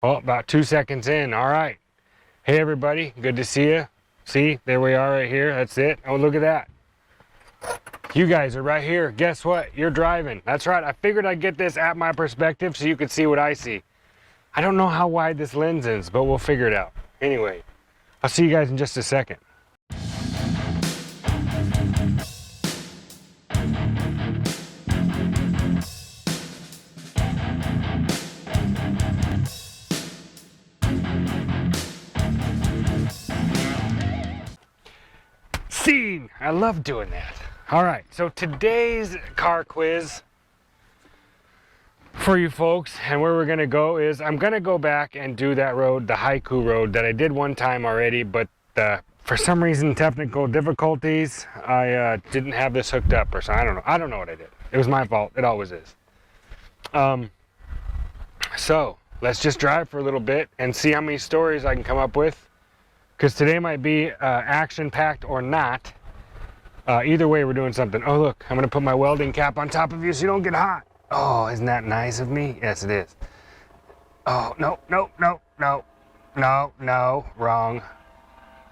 Oh, about 2 seconds in. All right. Hey, everybody. Good to see you. See, there we are right here. That's it. Oh, look at that. You guys are right here. Guess what? You're driving. That's right. I figured I'd get this at my perspective so you could see what I see. I don't know how wide this lens is, but we'll figure it out. Anyway, I'll see you guys in just a second. Scene! I love doing that. All right, so today's car quiz for you folks, and where we're gonna go is, I'm gonna go back and do that road, the Haiku road that I did one time already, but for some reason, technical difficulties, I didn't have this hooked up or something. I don't know what I did. It was my fault. It always is. So let's just drive for a little bit and see how many stories I can come up with, because today might be action-packed or not. Either way, we're doing something. Oh, look, I'm gonna put my welding cap on top of you so you don't get hot. Oh, isn't that nice of me? Yes, it is. Oh, no, no, no, no, no, no, wrong.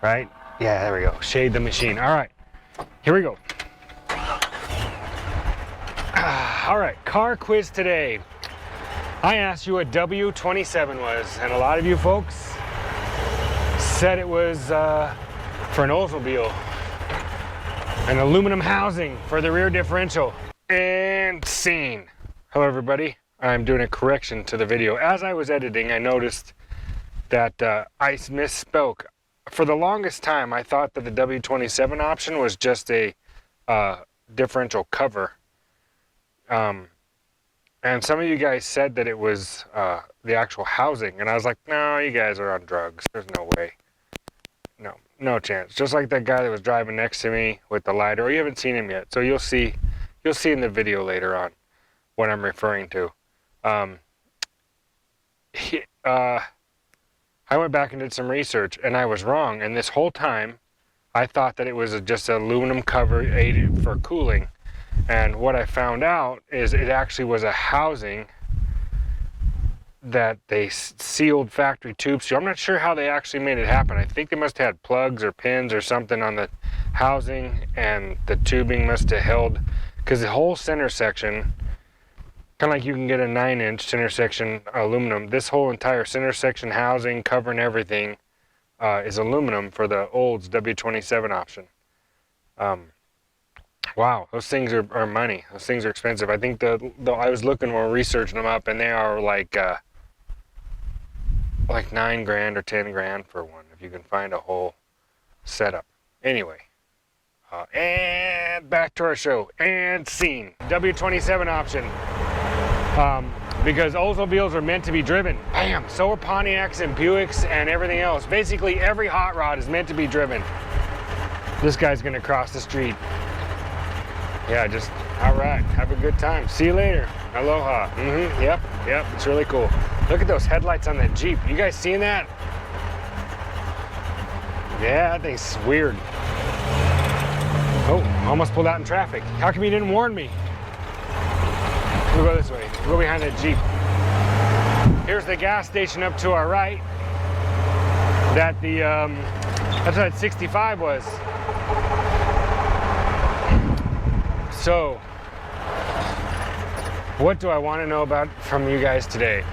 Right? Yeah, there we go. Shade the machine. All right, here we go. All right, car quiz today. I asked you what W27 was, and a lot of you folks said it was for an Oldsmobile. An aluminum housing for the rear differential. And scene. Hello everybody, I'm doing a correction to the video. As I was editing, I noticed that I misspoke. For the longest time, I thought that the W27 option was just a differential cover. And some of you guys said that it was the actual housing, and I was like, no, you guys are on drugs. There's no way. No chance. Just like that guy that was driving next to me with the lighter. Oh, you haven't seen him yet, so you'll see in the video later on what I'm referring to. I went back and did some research, and I was wrong. And this whole time, I thought that it was just an aluminum cover aided for cooling. And what I found out is it actually was a housing that they sealed factory tubes to. I'm not sure how they actually made it happen. I think they must have had plugs or pins or something on the housing, and the tubing must have held, because the whole center section, kind of like you can get a 9-inch center section aluminum, this whole entire center section housing, cover and everything is aluminum for the Olds W27 option. Wow, those things are money. Those things are expensive. I think I was looking or researching them up, and they are like 9 grand or 10 grand for one, if you can find a whole setup. Anyway, and back to our show, and scene. W27 option, because Oldsmobiles are meant to be driven. Bam, so are Pontiacs and Buicks and everything else. Basically, every hot rod is meant to be driven. This guy's gonna cross the street. Yeah, just, all right, have a good time. See you later. Aloha. Yep, it's really cool. Look at those headlights on that Jeep. You guys seeing that? Yeah, that thing's weird. Oh, almost pulled out in traffic. How come you didn't warn me? We'll go this way. We'll go behind that Jeep. Here's the gas station up to our right. That's what that 65 was. So, what do I want to know about from you guys today?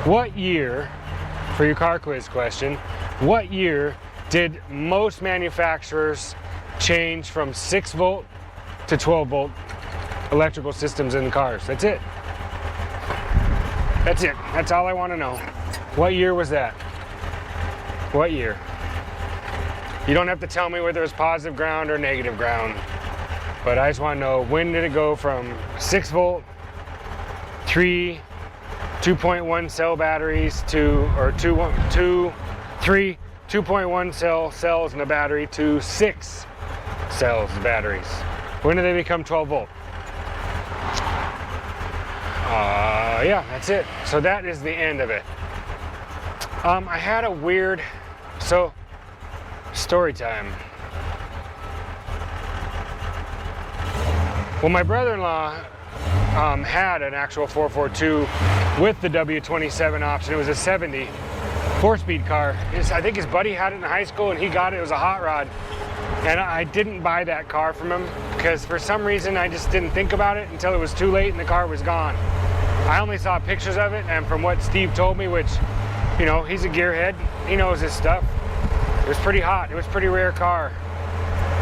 What year, for your car quiz question, what year did most manufacturers change from 6-volt to 12-volt electrical systems in cars? That's it. That's it. That's all I want to know. What year was that? What year? You don't have to tell me whether it was positive ground or negative ground, but I just want to know, when did it go from 6-volt, 2.1 cell batteries to, or 2.1 cell cells in a battery to 6 cells batteries? When did they become 12-volt? Yeah, that's it. So that is the end of it. I had a weird, story time. Well, my brother-in-law had an actual 442 with the W27 option. It was a 70 4-speed car. I think his buddy had it in high school and he got it. It was a hot rod. And I didn't buy that car from him because for some reason I just didn't think about it until it was too late and the car was gone. I only saw pictures of it, and from what Steve told me, which, you know, he's a gearhead, he knows his stuff. It was pretty hot. It was a pretty rare car.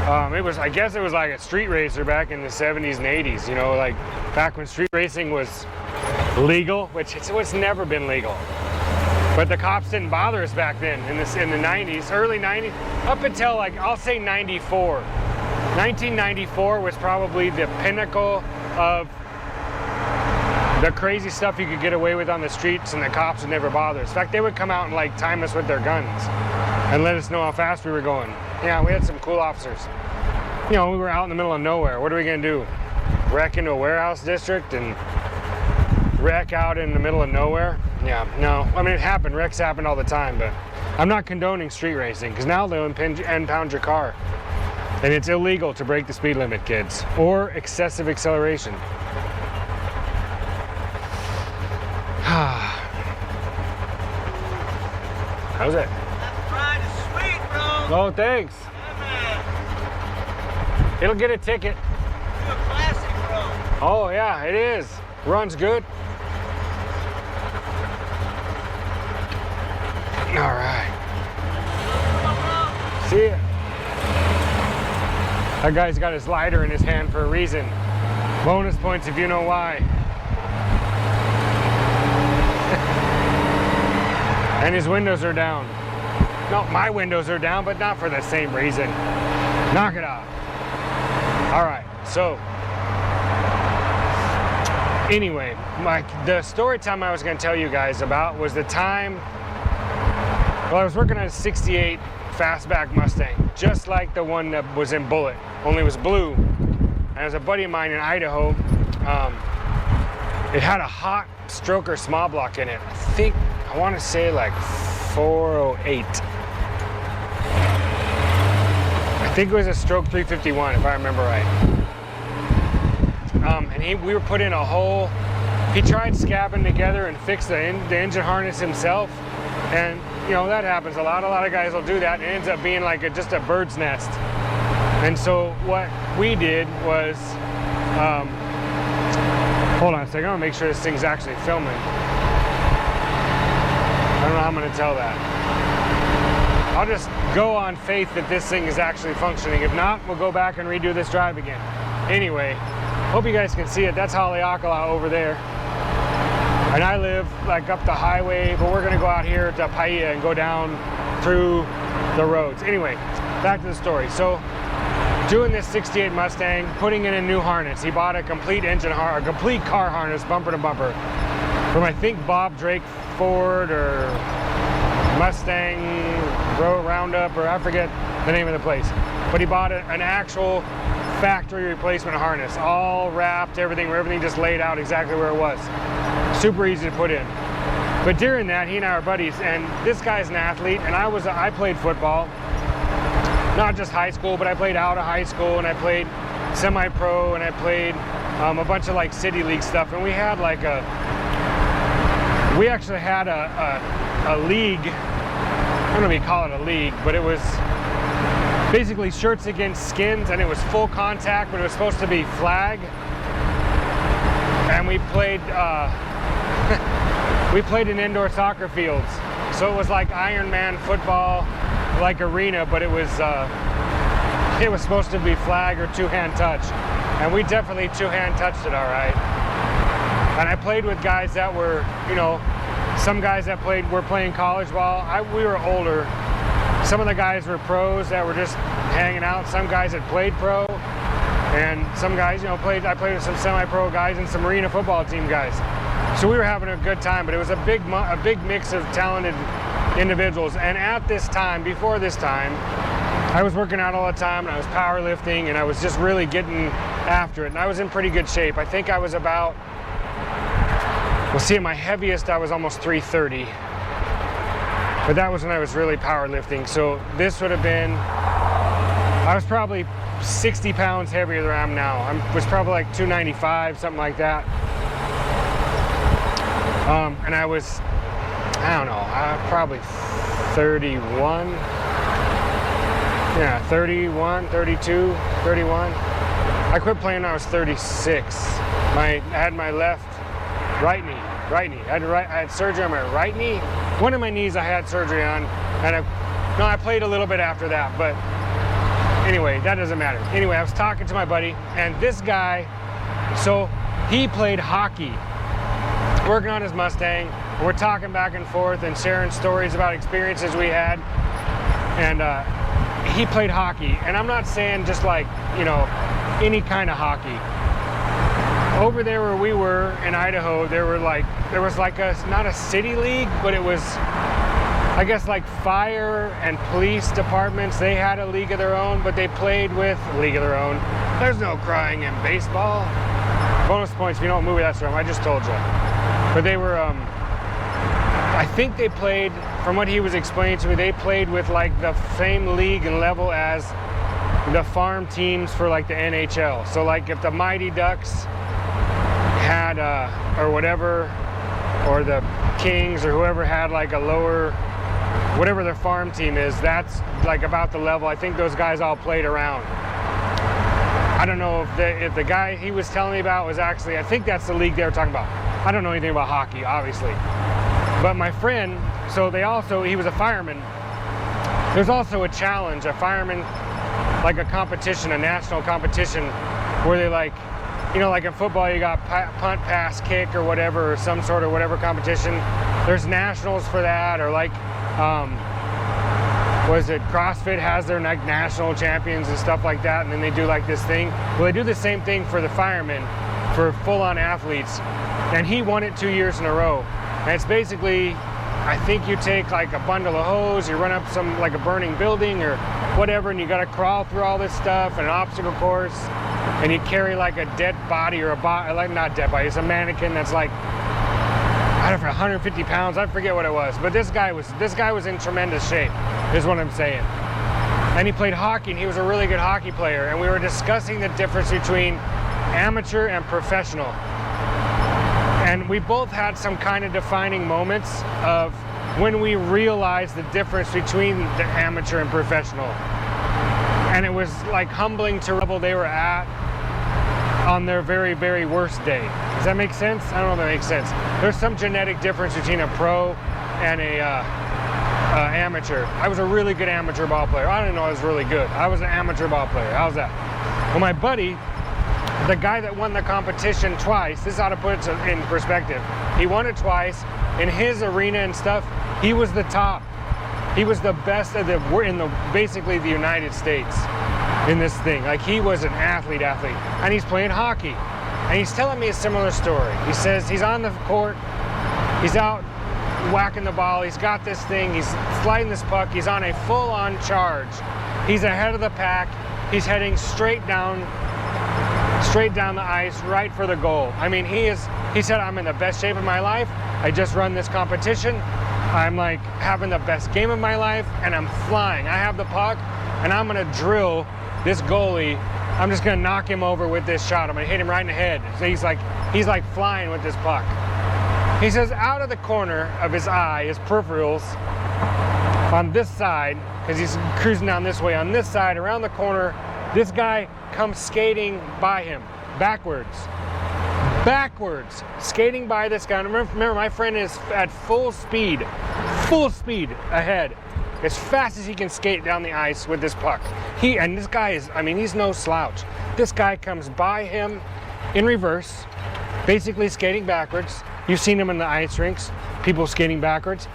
I guess it was like a street racer back in the 70s and 80s, you know, like back when street racing was legal, which it's never been legal. But the cops didn't bother us back then in the 90s, early 90s, up until like, I'll say 94. 1994 was probably the pinnacle of the crazy stuff you could get away with on the streets, and the cops would never bother us. In fact, they would come out and like time us with their guns and let us know how fast we were going. Yeah, we had some cool officers. You know, we were out in the middle of nowhere. What are we gonna do? Wreck into a warehouse district and wreck out in the middle of nowhere? Yeah, no. I mean, it happened. Wrecks happen all the time, but I'm not condoning street racing because now they'll impound your car. And it's illegal to break the speed limit, kids, or excessive acceleration. How's it? That ride is sweet, bro. Oh, thanks. Yeah, man. It'll get a ticket. You're a classic, bro. Oh, yeah, it is. Runs good. All right. See ya. That guy's got his lighter in his hand for a reason. Bonus points if you know why. And his windows are down. No, my windows are down, but not for the same reason. Knock it off. All right, so anyway, the story time I was going to tell you guys about was the time, well, I was working on a 68 fastback Mustang, just like the one that was in Bullet, only it was blue. And there's a buddy of mine in Idaho. It had a hot stroker small block in it. I want to say like 408. I think it was a stroke 351 if I remember right. And we were put in a hole. He tried scabbing together and fix the engine harness himself. And you know, that happens a lot. A lot of guys will do that and it ends up being like just a bird's nest. And so what we did was, hold on a second, I want to make sure this thing's actually filming. I don't know how I'm going to tell that. I'll just go on faith that this thing is actually functioning. If not, we'll go back and redo this drive again. Anyway, hope you guys can see it. That's Haleakala over there. And I live like up the highway, but we're going to go out here to Paia and go down through the roads. Anyway, back to the story. So, doing this 68 Mustang, putting in a new harness. He bought a complete complete car harness, bumper to bumper, from I think Bob Drake Ford or Mustang Roundup, or I forget the name of the place. But he bought an actual factory replacement harness, all wrapped, everything just laid out exactly where it was. Super easy to put in. But during that, he and I were buddies, and this guy's an athlete, and I played football. Not just high school, but I played out of high school, and I played semi-pro, and I played a bunch of like city league stuff. And we had like we actually had a league. I don't know if you call it a league, but it was basically shirts against skins, and it was full contact, but it was supposed to be flag. And we played we played in indoor soccer fields, so it was like Ironman football, like arena, but it was supposed to be flag or two-hand touch, and we definitely two-hand touched it all right. And I played with guys that were, you know, some guys that were playing college ball. We were older. Some of the guys were pros that were just hanging out. Some guys had played pro, and some guys, you know, I played with some semi-pro guys and some arena football team guys. So we were having a good time, but it was a big mix of talented individuals. And at this time, before this time, I was working out all the time, and I was powerlifting, and I was just really getting after it. And I was in pretty good shape. I think I was about, well, see, at my heaviest, I was almost 330. But that was when I was really powerlifting. So this would have been, I was probably 60 pounds heavier than I am now. I was probably like 295, something like that. And I was, I don't know, probably 31. Yeah, 31, 32, 31. I quit playing when I was 36. I had my right knee. I had surgery on my right knee. One of my knees I had surgery on, and I played a little bit after that, but anyway, that doesn't matter. Anyway, I was talking to my buddy, and this guy, so he played hockey, working on his Mustang. We're talking back and forth and sharing stories about experiences we had, and he played hockey. And I'm not saying just like, you know, any kind of hockey. Over there where we were in Idaho, there was like not a city league, but it was, I guess, like fire and police departments. They had a league of their own, but they played with a league of their own. There's no crying in baseball. Bonus points if you know what movie that's from. I just told you. But they were, I think they played, from what he was explaining to me, they played with like the same league and level as the farm teams for like the NHL. So like if the Mighty Ducks had, or whatever, or the Kings or whoever had like a lower, whatever their farm team is, that's like about the level. I think those guys all played around. I don't know if the guy he was telling me about was actually, I think that's the league they were talking about. I don't know anything about hockey, obviously. But my friend, so he was a fireman. There's also a challenge, a fireman, like a competition, a national competition, where they like, you know, like in football, you got punt, pass, kick, or whatever, or some sort of whatever competition. There's nationals for that, or like, was it CrossFit has their like national champions and stuff like that, and then they do like this thing. Well, they do the same thing for the firemen, for full-on athletes, and he won it 2 years in a row. And it's basically, I think you take like a bundle of hose, you run up some, like a burning building or whatever, and you gotta crawl through all this stuff, and an obstacle course, and you carry like a dead body, or like not dead body, it's a mannequin that's like, I don't know, 150 pounds, I forget what it was, but this guy was in tremendous shape, is what I'm saying. And he played hockey, and he was a really good hockey player, and we were discussing the difference between amateur and professional. And we both had some kind of defining moments of when we realized the difference between the amateur and professional. And it was like humbling to the level they were at on their very, very worst day. Does that make sense? I don't know if that makes sense. There's some genetic difference between a pro and a amateur. I was a really good amateur ball player. I didn't know I was really good. I was an amateur ball player. How's that? Well, my buddy, the guy that won the competition twice, this is how to put it in perspective. He won it twice. In his arena and stuff, he was the top. He was the best in basically the United States in this thing. Like, he was an athlete, and he's playing hockey. And he's telling me a similar story. He says he's on the court, he's out whacking the ball, he's got this thing, he's sliding this puck, he's on a full-on charge. He's ahead of the pack, he's heading straight down the ice, right for the goal. I mean, he said, I'm in the best shape of my life. I just run this competition. I'm like having the best game of my life, and I'm flying. I have the puck, and I'm gonna drill this goalie. I'm just gonna knock him over with this shot. I'm gonna hit him right in the head. So he's like flying with this puck. He says out of the corner of his eye, his peripherals, on this side, because he's cruising down this way, on this side, around the corner, this guy comes skating by him, backwards, skating by this guy. And remember, my friend is at full speed ahead, as fast as he can skate down the ice with this puck. And this guy is, I mean, he's no slouch. This guy comes by him in reverse, basically skating backwards. You've seen him in the ice rinks, people skating backwards,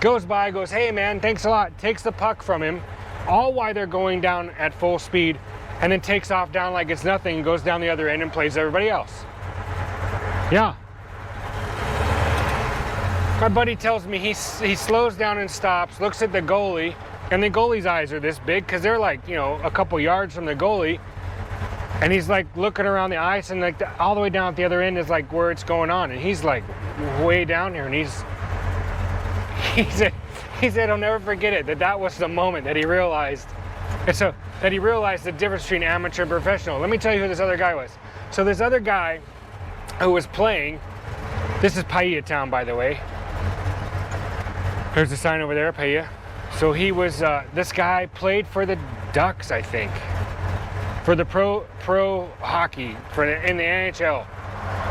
goes by, goes, hey man, thanks a lot, takes the puck from him, all while they're going down at full speed, and then takes off down like it's nothing and goes down the other end and plays everybody else. Yeah. My buddy tells me he slows down and stops, looks at the goalie, and the goalie's eyes are this big because they're like, you know, a couple yards from the goalie, and he's like looking around the ice, and like all the way down at the other end is like where it's going on, and he's like way down here, and he said he'll never forget it, that was the moment that he realized, and so that he realized the difference between amateur and professional. Let me tell you who this other guy was. So this other guy who was playing, This is Paia town, by the way. There's a sign over there, Paia. So he was, this guy played for the Ducks, I think. For the pro hockey, in the NHL.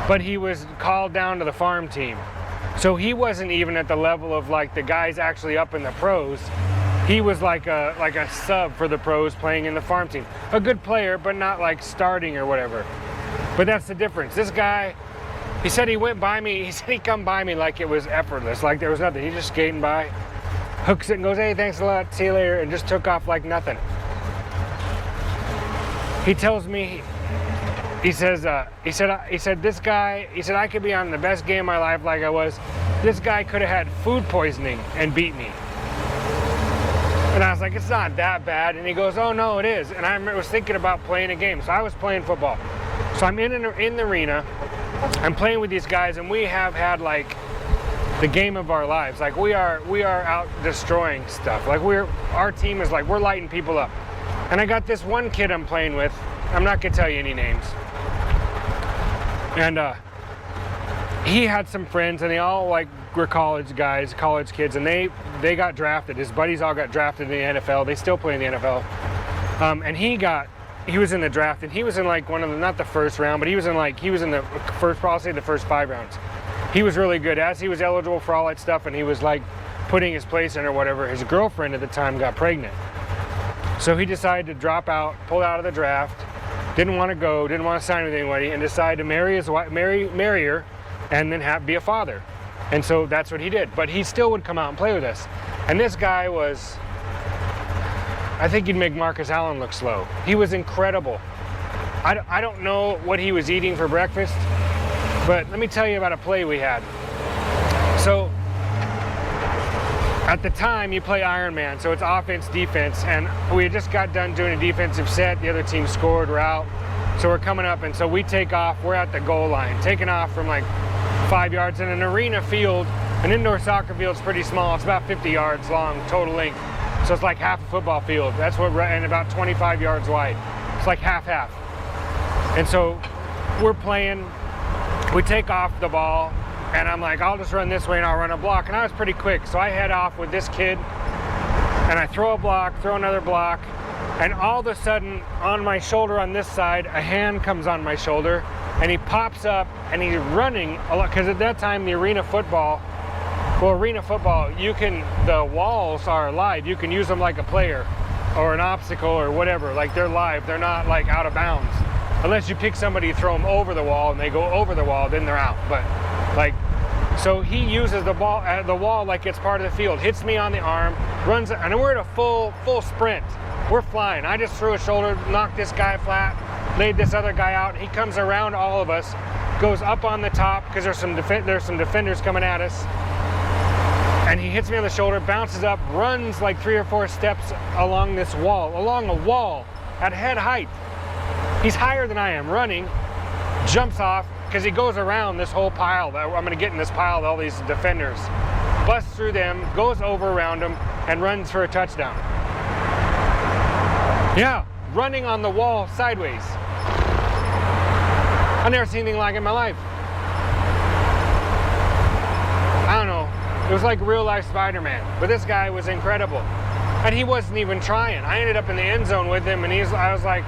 But he was called down to the farm team. So he wasn't even at the level of like the guys actually up in the pros. He was like a sub for the pros playing in the farm team. A good player, but not like starting or whatever. But that's the difference. This guy, he said he went by me, he said he come by me like it was effortless, like there was nothing. He just skating by, hooks it and goes, hey, thanks a lot, see you later, and just took off like nothing. He tells me, he said, this guy, he said, I could be on the best game of my life like I was. This guy could have had food poisoning and beat me. And I was like, it's not that bad. And he goes, oh no, it is. And I was thinking about playing a game. So I was playing football. So I'm in the arena, I'm playing with these guys, and we have had like the game of our lives. Like we are out destroying stuff. Like our team is like, we're lighting people up. And I got this one kid I'm playing with. I'm not gonna tell you any names. And he had some friends, and they all like were college guys, college kids, and they got drafted. His buddies all got drafted in the NFL. They still play in the NFL. And he was in the draft, and he was in like one of the, not the first round, but he was in the first, probably the first 5 rounds. He was really good, as he was eligible for all that stuff, and he was like putting his place in or whatever. His girlfriend at the time got pregnant. So he decided to drop out, pull out of the draft, didn't want to go, didn't want to sign with anybody, and decided to marry his wife, marry her, and then be a father. And so that's what he did. But he still would come out and play with us. And this guy was, I think he'd make Marcus Allen look slow. He was incredible. I don't know what he was eating for breakfast, but let me tell you about a play we had. So at the time, you play Iron Man, so it's offense, defense, and we had just got done doing a defensive set. The other team scored, we're out. So we're coming up, and so we take off. We're at the goal line, taking off from like 5 yards in an arena field. An indoor soccer field is pretty small. It's about 50 yards long, total length. So it's like half a football field. That's what, and about 25 yards wide. It's like half. And so we're playing, we take off the ball, and I'm like, I'll just run this way and I'll run a block. And I was pretty quick, so I head off with this kid, and I throw a block, throw another block, and all of a sudden, on my shoulder on this side, a hand comes on my shoulder, and he pops up, and he's running a lot, because at that time, the arena football, the walls are live. You can use them like a player, or an obstacle, or whatever. Like, they're live, they're not like out of bounds. Unless you pick somebody, throw them over the wall, and they go over the wall, then they're out. But like, so he uses the wall like it's part of the field, hits me on the arm, runs, and we're at a full sprint. We're flying. I just threw a shoulder, knocked this guy flat, laid this other guy out. He comes around all of us, goes up on the top, because there's some defenders coming at us, and he hits me on the shoulder, bounces up, runs like 3 or 4 steps along this wall, along a wall at head height. He's higher than I am, running, jumps off, because he goes around this whole pile. I'm going to get in this pile of all these defenders, busts through them, goes over around them, and runs for a touchdown. Yeah, running on the wall sideways. I've never seen anything like it in my life. I don't know. It was like real life Spider-Man, but this guy was incredible. And he wasn't even trying. I ended up in the end zone with him, and I was like,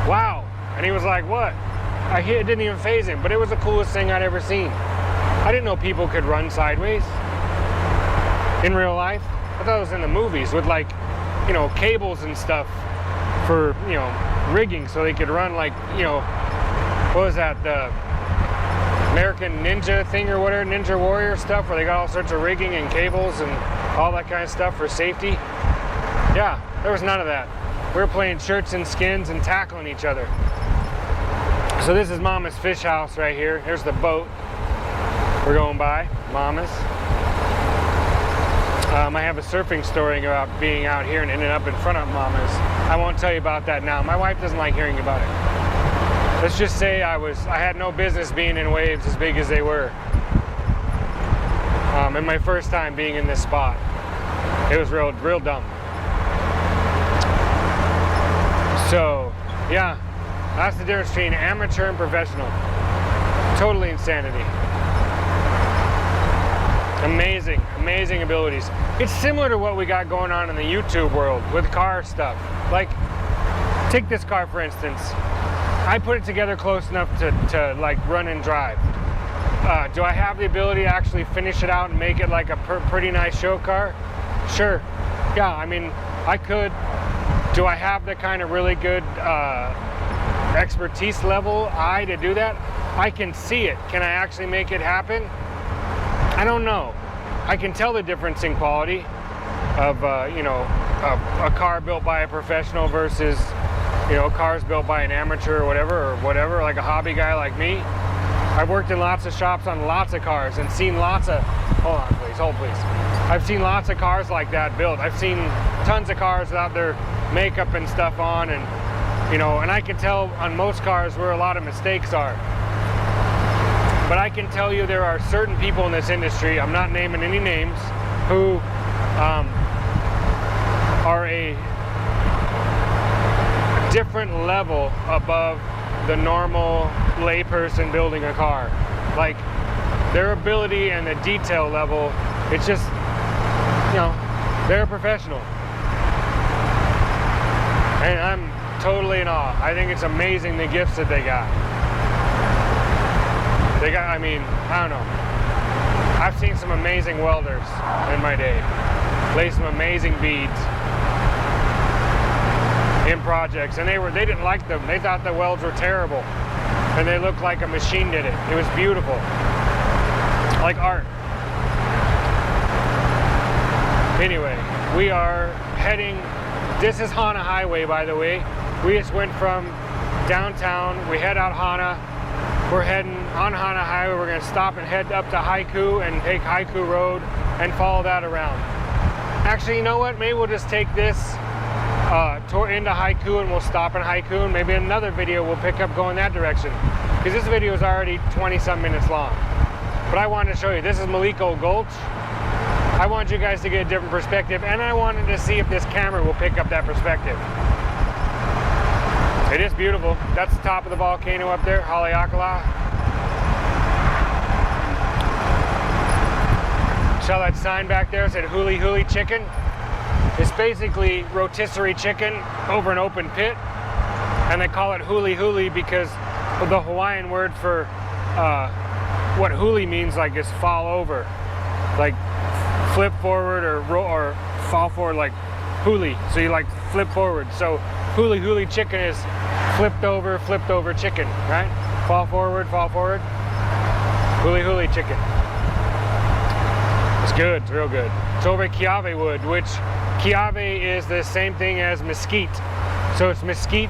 wow. And he was like, what? It didn't even faze him, but it was the coolest thing I'd ever seen. I didn't know people could run sideways in real life. I thought it was in the movies with like, you know, cables and stuff for, you know, rigging so they could run like, you know, what was that, the American Ninja thing or whatever, Ninja Warrior stuff, where they got all sorts of rigging and cables and all that kind of stuff for safety. Yeah, there was none of that. We were playing shirts and skins and tackling each other. So this is Mama's fish house right here. Here's the boat we're going by, Mama's. I have a surfing story about being out here and ending up in front of Mama's. I won't tell you about that now. My wife doesn't like hearing about it. Let's just say I had no business being in waves as big as they were. And my first time being in this spot. It was real dumb. So, yeah, that's the difference between amateur and professional. Totally insanity. Amazing, amazing abilities. It's similar to what we got going on in the YouTube world with car stuff. Like, take this car for instance. I put it together close enough to like run and drive. Do I have the ability to actually finish it out and make it like a pretty nice show car? Sure. Yeah, I mean, I could. Do I have the kind of really good expertise level eye to do that? I can see it. Can I actually make it happen? I don't know. I can tell the difference in quality of you know, a car built by a professional versus, you know, cars built by an amateur or whatever, like a hobby guy like me. I've worked in lots of shops on lots of cars and seen lots of, hold please. I've seen lots of cars like that built. I've seen tons of cars without their makeup and stuff on, and, you know, and I can tell on most cars where a lot of mistakes are. But I can tell you there are certain people in this industry, I'm not naming any names, who are a different level above the normal layperson building a car. Like, their ability and the detail level, it's just, you know, they're a professional. And I'm totally in awe. I think it's amazing the gifts that they got. I mean, I don't know. I've seen some amazing welders in my day. Lay some amazing beads in projects, and they didn't like them. They thought the welds were terrible, and they looked like a machine did it. It was beautiful, like art. Anyway, we are heading, this is Hana Highway, by the way. We just went from downtown, we head out Hana. We're heading on Hana Highway. We're gonna stop and head up to Haiku and take Haiku Road and follow that around. Actually, you know what? Maybe we'll just take this tour into Haiku and we'll stop in Haiku, and maybe another video we'll pick up going that direction. Because this video is already 20-some minutes long. But I wanted to show you, this is Maliko Gulch. I want you guys to get a different perspective, and I wanted to see if this camera will pick up that perspective. It is beautiful. That's the top of the volcano up there, Haleakala. Saw that sign back there, said Huli Huli chicken. It's basically rotisserie chicken over an open pit, and they call it Huli Huli because the Hawaiian word for what huli means, like, is fall over, like flip forward or fall forward, like huli. So you like flip forward. So Huli Huli chicken is flipped over chicken, right? Fall forward, Huli Huli chicken. It's good, it's real good. It's over at Kiave Wood, which Kiave is the same thing as mesquite. So it's mesquite.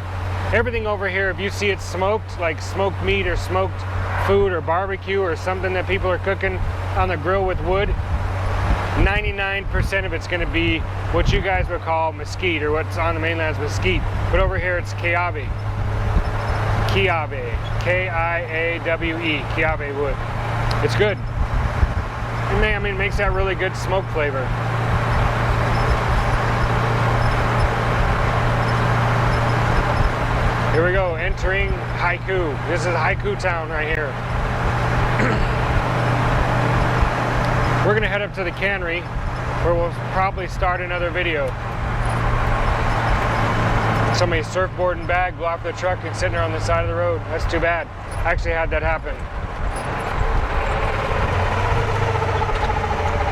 Everything over here, if you see it smoked, like smoked meat or smoked food or barbecue or something that people are cooking on the grill with wood, 99% of it's going to be what you guys would call mesquite, or what's on the mainland is mesquite. But over here it's Kiave. Kiave. K-I-A-W-E. Kiave wood. It's good. I mean, it makes that really good smoke flavor. Here we go, entering Haiku. This is Haiku town right here. We're gonna head up to the cannery where we'll probably start another video. Somebody's surfboard and bag blew off the truck and sitting there on the side of the road. That's too bad. I actually had that happen.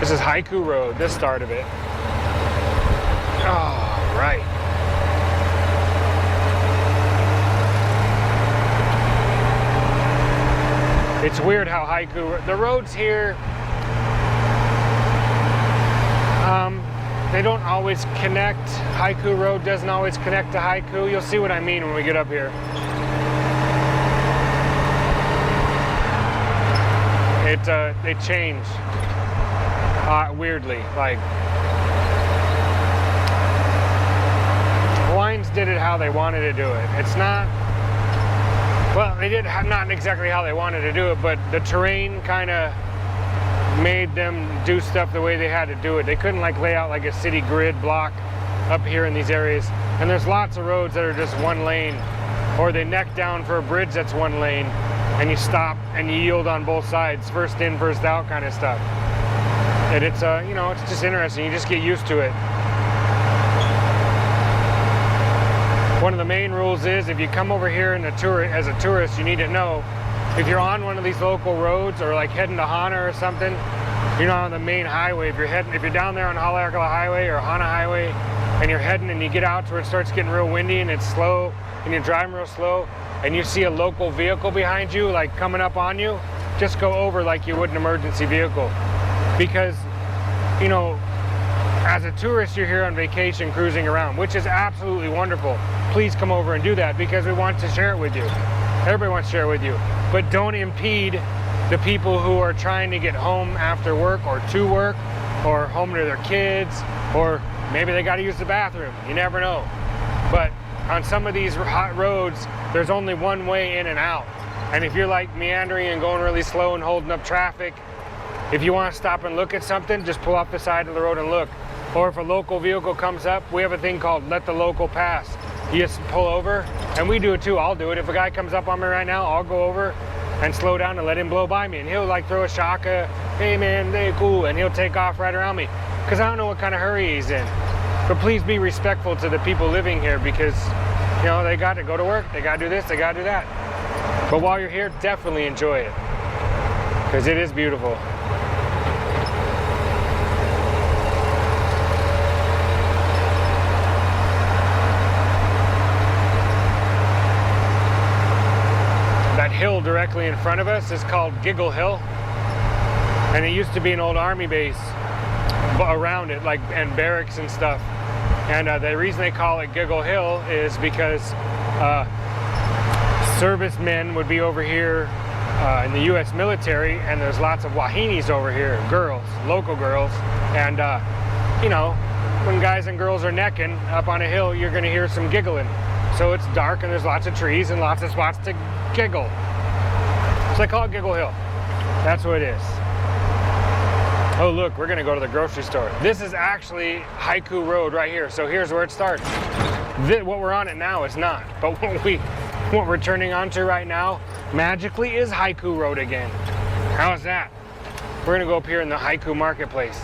This is Haiku Road, this start of it. Oh, right. It's weird how Haiku, the roads here, they don't always connect. Haiku Road doesn't always connect to Haiku. You'll see what I mean when we get up here. They change weirdly. Like, Hawaiians did it how they wanted to do it. It's not, well, they did not exactly how they wanted to do it, but the terrain kind of made them do stuff the way they had to do it. They couldn't like lay out like a city grid block up here in these areas. And there's lots of roads that are just one lane, or they neck down for a bridge that's one lane, and you stop and you yield on both sides, first in, first out kind of stuff. And it's, you know, it's just interesting. You just get used to it. One of the main rules is if you come over here in as a tourist, you need to know if you're on one of these local roads or like heading to Hana or something, you're not on the main highway. If you're down there on Haleakala Highway or Hana Highway and you're heading and you get out to where it starts getting real windy and it's slow and you're driving real slow and you see a local vehicle behind you like coming up on you, just go over like you would an emergency vehicle. Because, you know, as a tourist, you're here on vacation cruising around, which is absolutely wonderful. Please come over and do that because we want to share it with you. Everybody wants to share it with you. But don't impede the people who are trying to get home after work or to work or home to their kids, or maybe they got to use the bathroom. You never know. But on some of these hot roads, there's only one way in and out. And if you're like meandering and going really slow and holding up traffic, if you want to stop and look at something, just pull off the side of the road and look. Or if a local vehicle comes up, we have a thing called let the local pass. You just pull over, and we do it too. I'll do it. If a guy comes up on me right now, I'll go over and slow down and let him blow by me. And he'll like throw a shaka, hey man, hey cool, and he'll take off right around me. Because I don't know what kind of hurry he's in. But please be respectful to the people living here because, you know, they got to go to work, they got to do this, they got to do that. But while you're here, definitely enjoy it. Because it is beautiful. That hill directly in front of us is called Giggle Hill, and it used to be an old army base around it, like, and barracks and stuff. And the reason they call it Giggle Hill is because servicemen would be over here in the U.S. military, and there's lots of wahinis over here, girls, local girls, and you know, when guys and girls are necking up on a hill, you're going to hear some giggling. So it's dark and there's lots of trees and lots of spots to giggle. So they call it Giggle Hill. That's what it is. Oh look, we're gonna go to the grocery store. This is actually Haiku Road right here. So here's where it starts. What we're on it now is not. But what we're turning onto right now, magically, is Haiku Road again. How's that? We're gonna go up here in the Haiku Marketplace.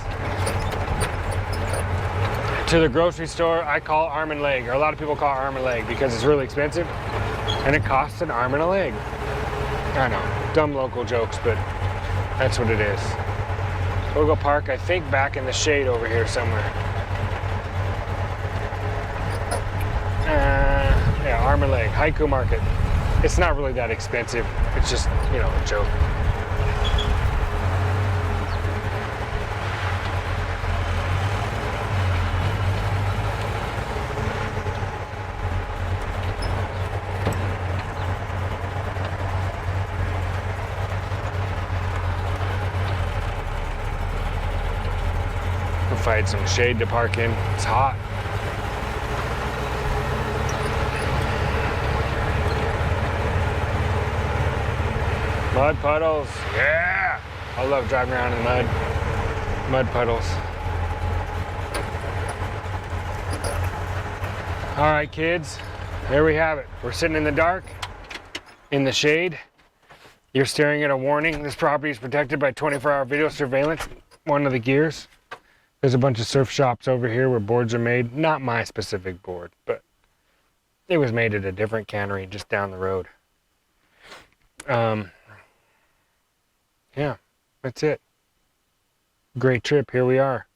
To the grocery store, I call arm and leg, or a lot of people call arm and leg because it's really expensive and it costs an arm and a leg. I know, dumb local jokes, but that's what it is. We'll go park, I think, back in the shade over here somewhere. Yeah, arm and leg, Haiku Market. It's not really that expensive. It's just, you know, a joke. If I had some shade to park in, it's hot. Mud puddles, yeah! I love driving around in the mud puddles. All right, kids, there we have it. We're sitting in the dark, in the shade. You're staring at a warning. This property is protected by 24-hour video surveillance, one of the gears. There's a bunch of surf shops over here where boards are made. Not my specific board, but it was made at a different cannery just down the road. Yeah, that's it. Great trip, here we are.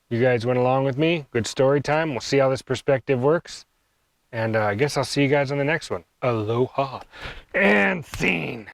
You guys went along with me, good story time. We'll see how this perspective works. And I guess I'll see you guys on the next one. Aloha and scene.